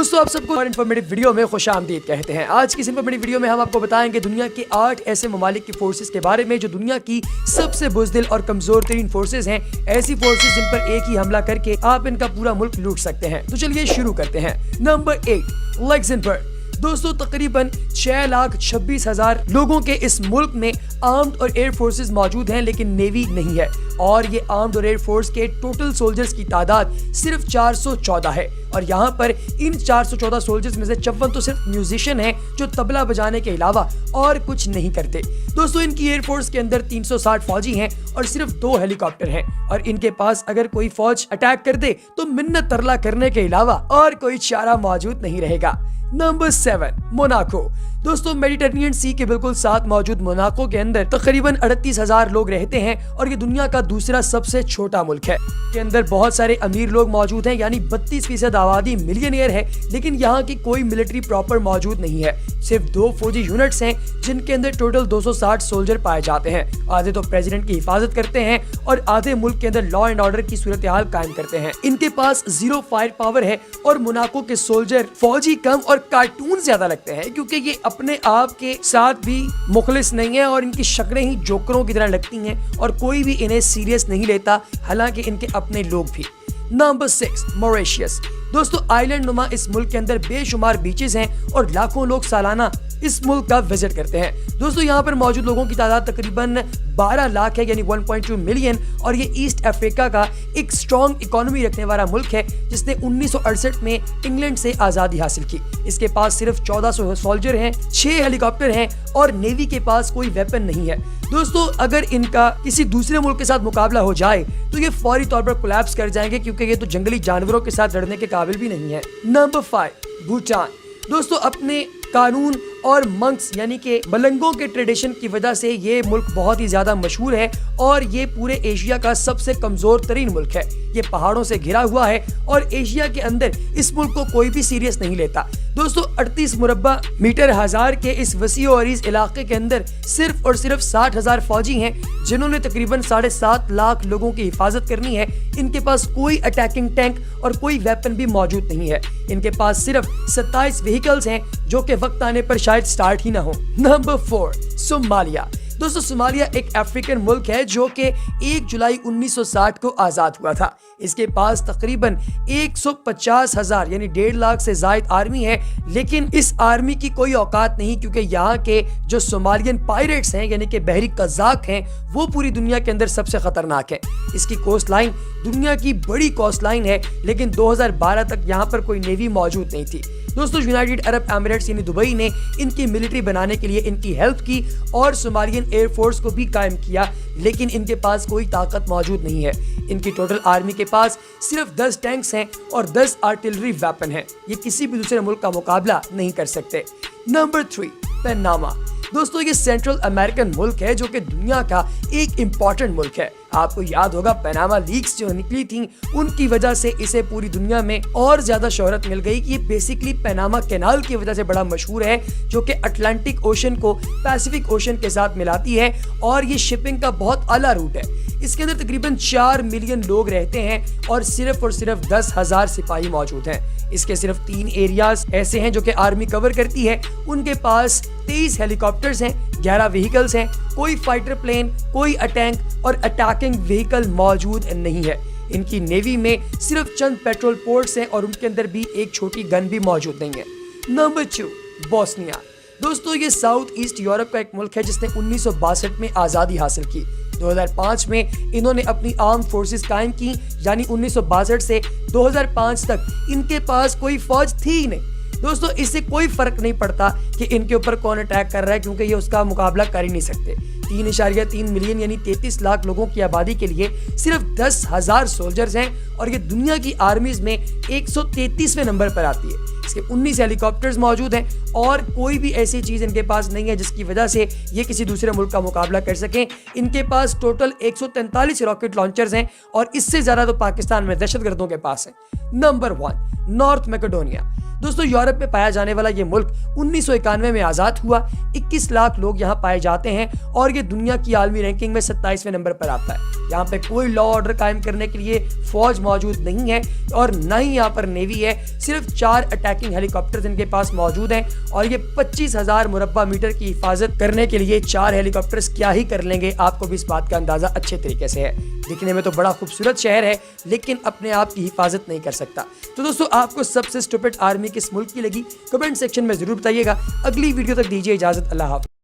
दोस्तों आप सबको इन्फॉर्मेटिव वीडियो में खुश आमदीद कहते हैं। आज की इस इन्फॉर्मेटिव वीडियो में हम आपको बताएंगे दुनिया के 8 ऐसे ममालिक की फोर्सेस के बारे में जो दुनिया की सबसे बुज़दिल और कमजोर तरीन फोर्सेस हैं। ऐसी फोर्सेस जिन पर एक ही हमला करके आप इनका पूरा मुल्क लूट सकते हैं। तो चलिए शुरू करते हैं। Number 8, Luxembourg. दोस्तों तकरीबन 6,26,000 लोगों के इस मुल्क में आर्म्ड और एयर फोर्सेस मौजूद हैं, लेकिन नेवी नहीं है। और ये आर्म्ड और एयर फोर्स के टोटल सोल्जर्स की तादाद सिर्फ 414 है। और यहाँ पर इन 414 सोल्जर्स में से 54 तो सिर्फ म्यूजिशियन हैं जो तबला बजाने के अलावा और कुछ नहीं करते। दोस्तों इनकी एयर फोर्स के अंदर 360 फौजी हैं और सिर्फ 2 हेलीकॉप्टर हैं। और इनके पास अगर कोई फौज अटैक कर दे तो मिन्नत तरला करने के अलावा और कोई चारा मौजूद नहीं रहेगा। Number 7, Monaco. दोस्तों मेडिटेरेनियन सी के बिल्कुल साथ मौजूद मोनाको के अंदर तकरीबन 38,000 लोग रहते हैं और ये दुनिया का दूसरा सबसे छोटा मुल्क है। के अंदर बहुत सारे अमीर लोग मौजूद हैं, यानी 32% आबादी मिलियनियर है, लेकिन यहाँ की कोई मिलिट्री प्रॉपर मौजूद नहीं है। सिर्फ 2 फौजी यूनिट्स हैं जिनके अंदर टोटल 260 सोल्जर पाए जाते हैं। आधे तो प्रेसिडेंट की हिफाजत करते हैं और आधे मुल्क के अंदर लॉ एंड ऑर्डर की सूरत हाल कायम करते हैं। इनके पास 0 फायर पावर है और मोनाको के सोल्जर फौजी कम और कार्टून ज्यादा लगते हैं, क्योंकि ये अपने आप के साथ भी मुखलिस नहीं है और इनकी शक्लें ही जोकरों की तरह लगती हैं और कोई भी इन्हें सीरियस नहीं लेता, हालांकि इनके अपने लोग भी। Number 6, Mauritius. दोस्तों आइलैंड नुमा इस मुल्क के अंदर बेशुमार बीचेस हैं और लाखों लोग सालाना इस मुल्क का विजिट करते हैं। दोस्तों यहाँ पर मौजूद लोगों की तादाद तकरीबन 12 लाख है, यानी 1.2 मिलियन। और ये ईस्ट अफ्रीका का एक स्ट्रॉन्ग इकोनॉमी रखने वाला मुल्क है जिसने 1968 में इंग्लैंड से आज़ादी हासिल की। इसके पास सिर्फ 1400 सोल्जर हैं, 6 हेलीकॉप्टर हैं और नेवी के पास कोई वेपन नहीं है। दोस्तों अगर इनका किसी दूसरे मुल्क के साथ मुकाबला हो जाए तो ये फौरी तौर पर कोलैप्स कर जाएंगे, क्योंकि ये तो जंगली जानवरों के साथ लड़ने के काबिल भी नहीं है। नंबर 5, भूटान। दोस्तों अपने कानून और मंक्स यानी कि मलंगों के ट्रेडिशन की वजह से ये मुल्क बहुत ही ज्यादा मशहूर है और ये पूरे एशिया का सबसे कमजोर तरीन मुल्क है। ये पहाड़ों से घिरा हुआ है और एशिया के अंदर इस मुल्क को कोई भी सीरियस नहीं लेता। दोस्तों 38 मुरब्बा मीटर हजार के इस वसी और अरीज इलाके के अंदर सिर्फ और सिर्फ 60,000 फौजी हैं जिन्होंने तकरीबन 7.5 लाख लोगों की हिफाजत करनी है। इनके पास कोई अटैकिंग टैंक और कोई वेपन भी मौजूद नहीं है। इनके पास सिर्फ 27 व्हीकल्स हैं जो कि वक्त आने पर शायद स्टार्ट ही ना हो। Number 4, Somalia. दोस्तों सोमालिया एक अफ्रीकन मुल्क है जो कि 1 जुलाई 1960 को आजाद हुआ था। इसके पास तकरीबन 150,000 यानी 1.5 लाख से ज्यादा आर्मी है, लेकिन इस आर्मी की कोई औकात नहीं, क्योंकि यहाँ के जो सोमालियन पायरेट्स हैं यानी कि बहरी कज़ाक हैं वो पूरी दुनिया के अंदर सबसे खतरनाक है। इसकी कोस्ट लाइन दुनिया की बड़ी कोस्ट लाइन है, लेकिन 2012 तक यहाँ पर कोई नेवी मौजूद नहीं थी। दोस्तों यूनाइटेड अरब एमिरेट्स यानी दुबई ने इनकी मिलिट्री बनाने के लिए इनकी हेल्प की और सोमालियन एयर फोर्स को भी कायम किया, लेकिन इनके पास कोई ताकत मौजूद नहीं है। इनकी टोटल आर्मी के पास सिर्फ 10 टैंक्स हैं और 10 आर्टिलरी वेपन हैं। ये किसी भी दूसरे मुल्क का मुकाबला नहीं कर सकते। Number 3, Panama. दोस्तों ये सेंट्रल अमेरिकन मुल्क है जो कि दुनिया का एक इम्पॉर्टेंट मुल्क है। आपको याद होगा पनामा लीक्स जो निकली थी उनकी वजह से इसे पूरी दुनिया में और ज्यादा शोहरत मिल गई कि ये बेसिकली पनामा कैनाल की वजह से बड़ा मशहूर है, जो कि अटलांटिक ओशन को पैसिफिक ओशन के साथ मिलाती है और ये शिपिंग का बहुत आला रूट है। इसके अंदर तकरीबन 4 मिलियन लोग रहते हैं और सिर्फ 10,000 सिपाही मौजूद हैं। इसके सिर्फ 3 एरियाज ऐसे हैं जो कि आर्मी कवर करती है। उनके पास 23 हेलीकॉप्टर्स हैं, 11 व्हीकल्स हैं, कोई फाइटर प्लेन, कोई अटैंक और अटैकिंग व्हीकल मौजूद नहीं है। इनकी नेवी में सिर्फ चंद पेट्रोल पोर्ट्स हैं और उनके अंदर भी एक छोटी गन भी मौजूद नहीं है। Number 2, Bosnia. दोस्तों ये साउथ ईस्ट यूरोप का एक मुल्क है जिसने 1962 में आज़ादी हासिल की। 2005 में इन्होंने अपनी आर्म फोर्सेस कायम की, यानी 1962 से 2005 तक इनके पास कोई फौज थी ही नहीं। दोस्तों इससे कोई फर्क नहीं पड़ता कि इनके ऊपर कौन अटैक कर रहा है, क्योंकि ये उसका मुकाबला कर ही नहीं सकते। 3.3 मिलियन यानी 33 लाख लोगों की आबादी के लिए सिर्फ 10,000 सोल्जर्स हैं और ये दुनिया की आर्मीज में 133वें नंबर पर आती है। इसके 19 हेलीकॉप्टर्स मौजूद हैं और कोई भी ऐसी चीज इनके पास नहीं है जिसकी वजह से ये किसी दूसरे मुल्क का मुकाबला कर सकें। इनके पास टोटल 143 रॉकेट लॉन्चर्स हैं और इससे ज्यादा तो पाकिस्तान में दहशतगर्दों के पास है। Number 1, north Macedonia. दोस्तों यूरोप یورپ میں پایا جانے والا یہ ملک 1991 میں آزاد ہوا. 21 لاکھ لوگ یہاں پائے جاتے ہیں اور یہ دنیا کی عالمی رینکنگ میں 27ویں نمبر پر آتا ہے. یہاں پہ کوئی لا آرڈر قائم کرنے کے لیے فوج موجود نہیں ہے اور نہ ہی یہاں پر نیوی ہے. صرف 4 اٹیکنگ ہیلی کاپٹرز ان کے پاس موجود ہیں اور یہ 25,000 مربع میٹر کی حفاظت کرنے کے لیے 4 ہیلی کاپٹرز کیا ہی کر لیں گے. آپ کو بھی اس بات کا اندازہ اچھے طریقے سے ہے. دکھنے میں تو بڑا خوبصورت شہر ہے لیکن اپنے آپ کی حفاظت نہیں کر سکتا. تو دوستو آپ کو سب سے اسٹوپڈ آرمی کس ملک کی لگی کمنٹ سیکشن میں ضرور بتائیے گا. اگلی ویڈیو تک دیجیے اجازت. اللہ حافظ.